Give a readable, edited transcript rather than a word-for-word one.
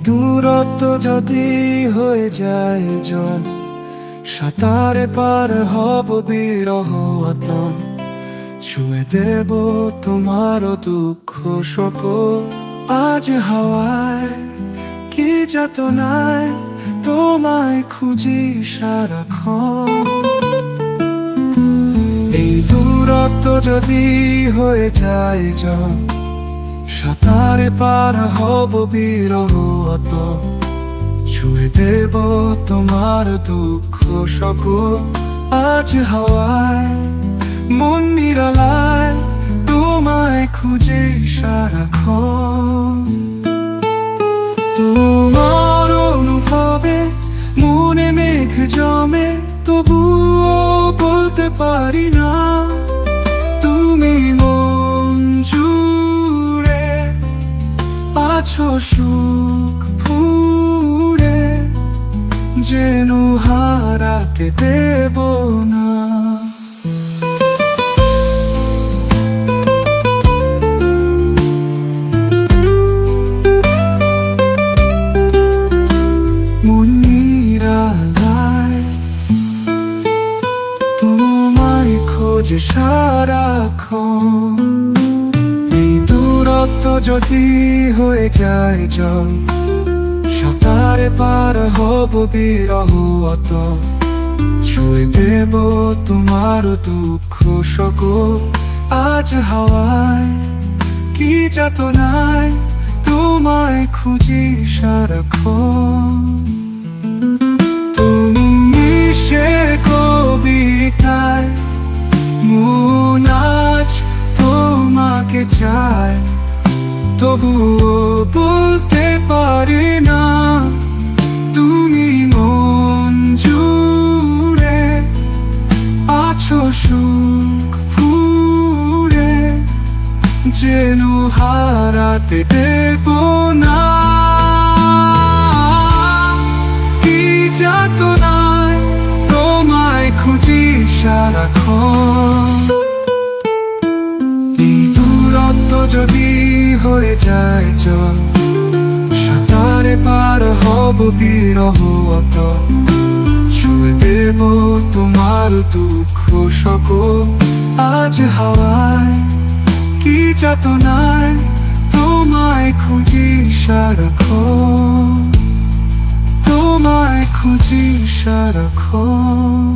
দূরত্ব যদি হয়ে যায় জল, সাঁতারে পার হব বিরহ আতন। ছুঁয়ে দেব তোমারও দুঃখ সকল। আজ হাওয়ায় কি যাতনায় তোমায় খুঁজি সারাক্ষণ। এই দূরত্ব যদি হয়ে যায় জল, সাঁতারে পার হব বিরহ আতন। ছুঁয়ে দেব তোমার দুঃখ সকল। আজ হাওয়ায় মন নিরালায় তোমায় খুঁজে সারাক্ষণ। তোমার অনুভবে মনে মেঘ জমে, তবুও বলতে পারি না তুমি মন জুড়ে আছো সুখ ফুড়ে, যেন হারাতে দেব না। মন নিরালায় তোমায় খোঁজে সারাক্ষণ। এই দূরত্ব যদি হয়ে যায় জল, সাঁতারে পার হব বিরহ আতন। ছুঁয়ে দেব তোমার দুঃখ সকল। আজ হাওয়ায় কি যাতনায় তোমায় খুঁজি সারাক্ষণ। তুমি মিশে কবিতায়, মন আজ তোমাকে চায়, তবুও বলতে পারি না তুমি মন জুড়ে আছো সুখ ফুড়ে, যেন হারাতে দেব না। কি যাতনায় তোমায় খুঁজি সারাক্ষণ। এই দূরত্ব যদি হয়ে যায় জল, সাঁতারে পার হব বিরহ আতন। ছুঁয়ে দেব তোমার দুঃখ সকল। আজ হাওয়ায় কি যাতনায় তোমায় খুঁজি সারাক্ষণ। তোমায় খুঁজি সারাক্ষণ।